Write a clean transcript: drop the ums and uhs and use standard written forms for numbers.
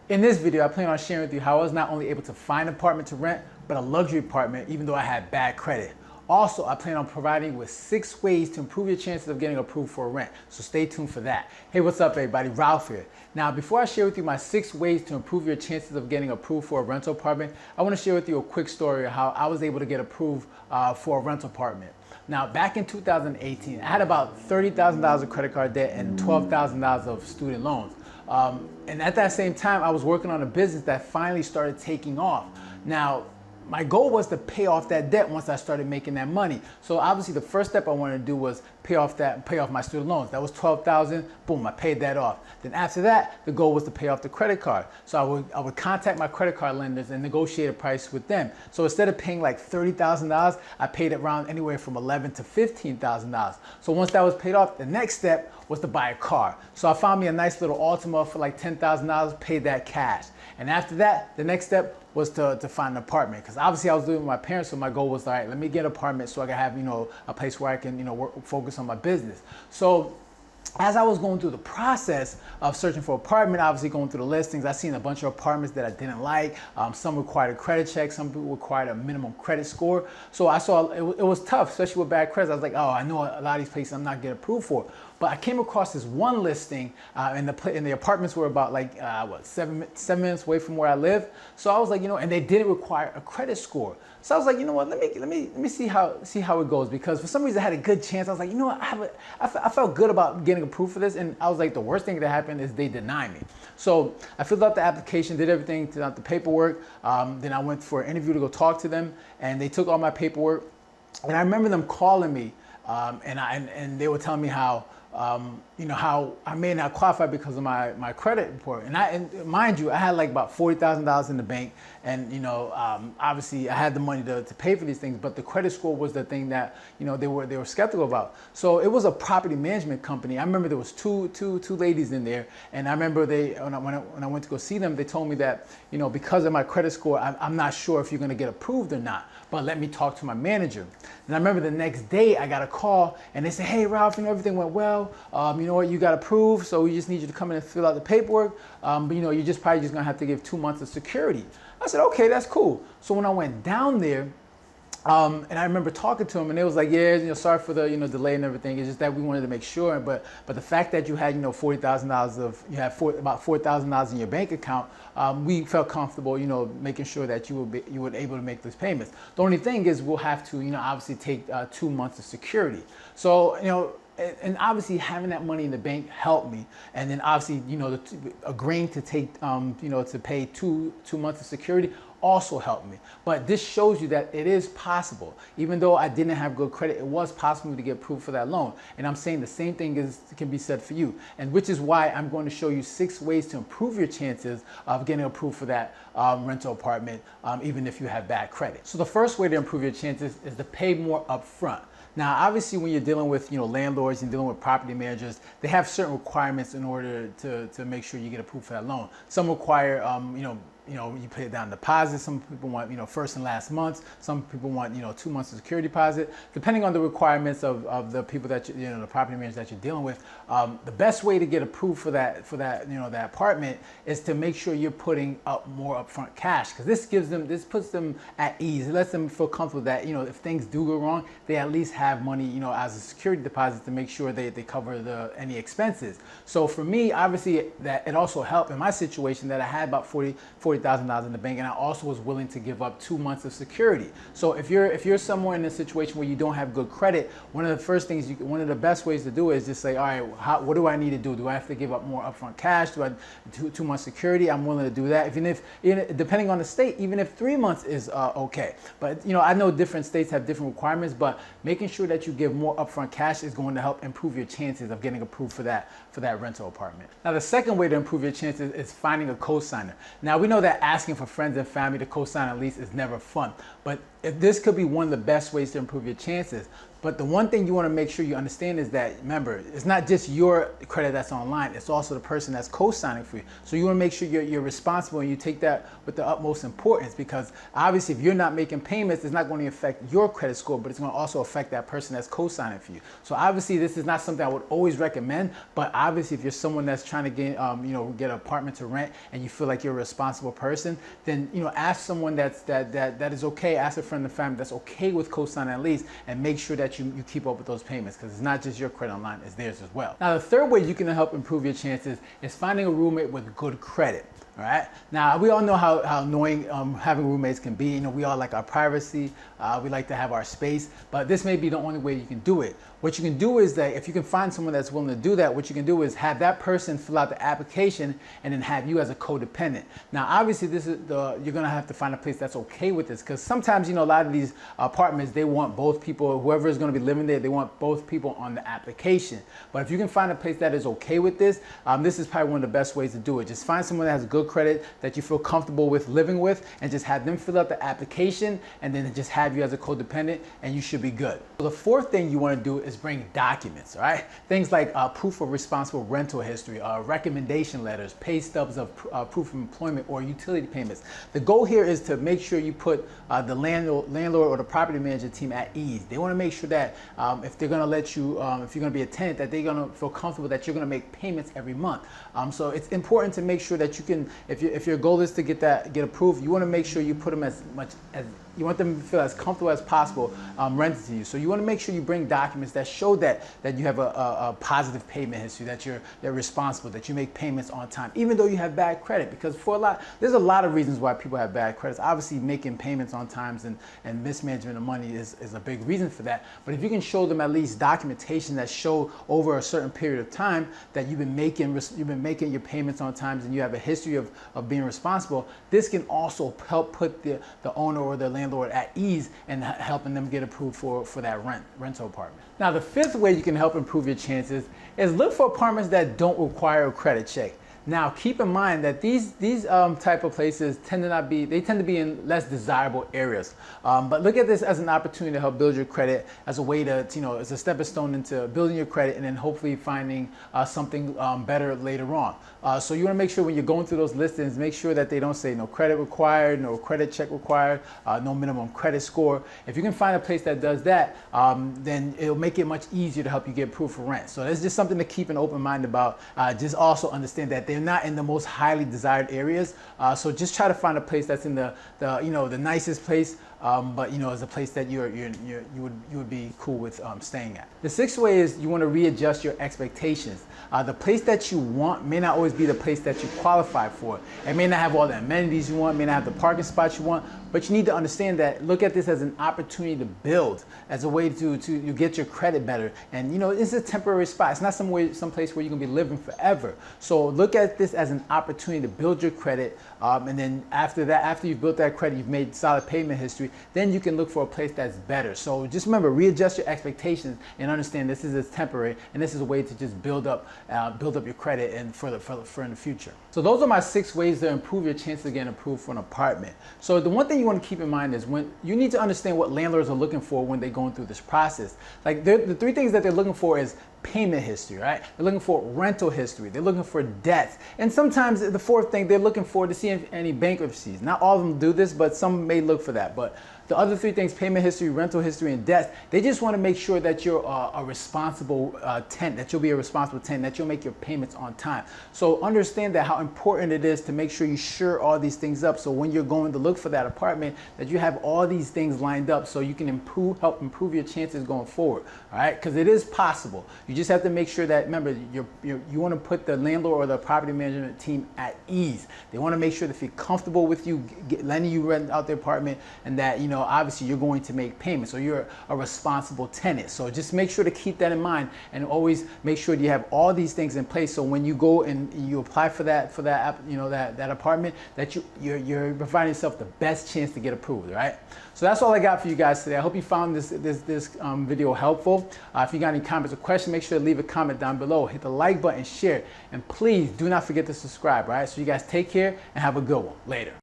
In this video, I plan on sharing with you how I was not only able to find an apartment to rent, but a luxury apartment even though I had bad credit. Also, I plan on providing you with 6 ways to improve your chances of getting approved for a rent, so stay tuned for that. Hey, what's up everybody, Ralph here. Now, before I share with you my 6 ways to improve your chances of getting approved for a rental apartment, I want to share with you a quick story of how I was able to get approved for a rental apartment. Now, back in 2018, I had about $30,000 of credit card debt and $12,000 of student loans. And at that same time, I was working on a business that finally started taking off. Now, my goal was to pay off that debt once I started making that money. So obviously the first step I wanted to do was pay off my student loans. That was $12,000, boom, I paid that off. Then after that, the goal was to pay off the credit card. So I would contact my credit card lenders and negotiate a price with them. So instead of paying like $30,000, I paid around anywhere from $11,000 to $15,000. So once that was paid off, the next step was to buy a car. So I found me a nice little Altima for like $10,000, paid that cash. And after that, the next step was to find an apartment, because obviously I was living with my parents, so my goal was, all right, let me get an apartment so I can have, a place where I can, focus on my business. So as I was going through the process of searching for an apartment, obviously going through the listings, I seen a bunch of apartments that I didn't like. Some required a credit check, some people required a minimum credit score. So I saw it was tough, especially with bad credit. I was like, oh, I know a lot of these places I'm not getting approved for. But I came across this one listing, and the apartments were about like 7 minutes away from where I live. So I was like, and they didn't require a credit score. So I was like, you know what? Let me see how it goes, because for some reason I had a good chance. I was like, you know what? I felt good about getting approved for this, and I was like, the worst thing that happened is they denied me. So I filled out the application, did everything, filled out the paperwork. Then I went for an interview to go talk to them, and they took all my paperwork. And I remember them calling me, and they were telling me how how I may not qualify because of my credit report. And mind you, I had like about $40,000 in the bank, and obviously I had the money to pay for these things, but the credit score was the thing that they were skeptical about. So it was a property management company. I remember there was two ladies in there, and I remember when I went to go see them, they told me that because of my credit score, I'm not sure if you're going to get approved or not, but let me talk to my manager. And I remember the next day I got a call, and they said, hey Ralph, everything went well. You know what, you got approved, so we just need you to come in and fill out the paperwork. But you're probably just gonna have to give 2 months of security. I said, okay, that's cool. So when I went down there, and I remember talking to him, and they was like, yeah, sorry for the delay and everything. It's just that we wanted to make sure. But the fact that you had $40,000 about $4,000 in your bank account, we felt comfortable making sure that you would able to make those payments. The only thing is we'll have to obviously take 2 months of security. So and obviously having that money in the bank helped me, and then obviously agreeing to take to pay two months of security also helped me. But this shows you that it is possible. Even though I didn't have good credit, it was possible to get approved for that loan. And I'm saying the same thing can be said for you, and which is why I'm going to show you 6 ways to improve your chances of getting approved for that rental apartment, even if you have bad credit. So the first way to improve your chances is to pay more upfront. Now, obviously, when you're dealing with landlords and dealing with property managers, they have certain requirements in order to make sure you get approved for that loan. Some require you pay down deposit. Some people want first and last months. Some people want 2 months of security deposit. Depending on the requirements of the people that the property managers that you're dealing with, the best way to get approved for that that apartment is to make sure you're putting up more upfront cash, because this puts them at ease. It lets them feel comfortable that if things do go wrong, they at least have money as a security deposit to make sure they cover any expenses. So for me, obviously, that it also helped in my situation that I had about $40,000 in the bank, and I also was willing to give up 2 months of security. So if you're somewhere in a situation where you don't have good credit, one of the best ways to do it is just say, all right, what do I need to do? Do I have to give up more upfront cash? Do I do 2 months security? I'm willing to do that. Depending on the state, even if 3 months is okay. But I know different states have different requirements, but making sure that you give more upfront cash is going to help improve your chances of getting approved for that rental apartment. Now, the second way to improve your chances is finding a cosigner. Now, we know that asking for friends and family to co-sign a lease is never fun, but if this could be one of the best ways to improve your chances. But the one thing you want to make sure you understand is that, remember, it's not just your credit that's online, it's also the person that's co-signing for you. So you want to make sure you're responsible and you take that with the utmost importance, because obviously if you're not making payments, it's not going to affect your credit score, but it's going to also affect that person that's co-signing for you. So obviously this is not something I would always recommend, but obviously if you're someone that's trying to get an apartment to rent and you feel like you're a responsible person, then ask someone that is okay, ask a friend and family that's okay with co-signing at least, and make sure that you keep up with those payments, because it's not just your credit online, it's theirs as well. Now the third way you can help improve your chances is finding a roommate with good credit. All right. Now we all know how annoying having roommates can be. We all like our privacy. We like to have our space, but this may be the only way you can do it. What you can do is that if you can find someone that's willing to do that, what you can do is have that person fill out the application and then have you as a codependent. Now, obviously, you're gonna have to find a place that's okay with this, because sometimes a lot of these apartments, they want both people, whoever is gonna be living there, they want both people on the application. But if you can find a place that is okay with this, this is probably one of the best ways to do it. Just find someone that has good credit that you feel comfortable with living with, and just have them fill out the application and then just have you as a codependent, and you should be good. So the fourth thing you want to do is bring documents, all right? Things like proof of responsible rental history, recommendation letters, pay stubs of proof of employment, or utility payments. The goal here is to make sure you put the landlord or the property manager team at ease. They want to make sure that if they're going to let you, if you're going to be a tenant, that they're going to feel comfortable that you're going to make payments every month. So it's important to make sure that you can, if your goal is to get approved, you want to make sure you put them as much as you want them to feel as comfortable as possible renting to you. So you want to make sure you bring documents that show that you have a positive payment history, that you're responsible, that you make payments on time, even though you have bad credit. Because there's a lot of reasons why people have bad credits. Obviously, making payments on times and mismanagement of money is a big reason for that. But if you can show them at least documentation that show over a certain period of time that you've been making your payments on times and you have a history of being responsible, this can also help put the owner or the landlord at ease and helping them get approved for that rental apartment. Now the fifth way you can help improve your chances is look for apartments that don't require a credit check. Now keep in mind that these type of places tend to be in less desirable areas. But look at this as an opportunity to help build your credit, as a way to, as a stepping stone into building your credit and then hopefully finding something better later on. So you want to make sure when you're going through those listings, make sure that they don't say no credit required, no credit check required, no minimum credit score. If you can find a place that does that, then it'll make it much easier to help you get approved for rent. So that's just something to keep an open mind about. Just also understand that they're not in the most highly desired areas. So just try to find a place that's in the nicest place, but is a place that you would be cool with staying at. The sixth way is you want to readjust your expectations. The place that you want may not always be the place that you qualify for. It may not have all the amenities you want, may not have the parking spots you want, but you need to understand that, look at this as an opportunity to build, as a way to get your credit better. And it's a temporary spot. It's not some place where you're gonna be living forever. So look at this as an opportunity to build your credit, and then after you've built that credit, you've made solid payment history, then you can look for a place that's better. So just remember, readjust your expectations and understand this is temporary, and this is a way to just build up your credit and for in the future. So those are my 6 ways to improve your chances of getting approved for an apartment. So the one thing you want to keep in mind is when you need to understand what landlords are looking for when they're going through this process. Like the 3 things that they're looking for is payment history, right? They're looking for rental history. They're looking for debts. And sometimes the 4th thing, they're looking for to see any bankruptcies. Not all of them do this, but some may look for that. But the other 3 things, payment history, rental history, and debts, they just want to make sure that you're a responsible tenant, that you'll be a responsible tenant, that you'll make your payments on time. So understand that how important it is to make sure you shore all these things up, so when you're going to look for that apartment, that you have all these things lined up so you can help improve your chances going forward, all right? Because it is possible. You just have to make sure that, remember, you want to put the landlord or the property management team at ease. They want to make sure they feel comfortable with you letting you rent out their apartment, and that, obviously you're going to make payments, so you're a responsible tenant. So just make sure to keep that in mind, and always make sure that you have all these things in place, so when you go and you apply for that apartment, that you're providing yourself the best chance to get approved, right? So that's all I got for you guys today. I hope you found this video helpful. If you got any comments or questions, make sure to leave a comment down below. Hit the like button, share, and please do not forget to subscribe, right? So you guys take care and have a good one. Later.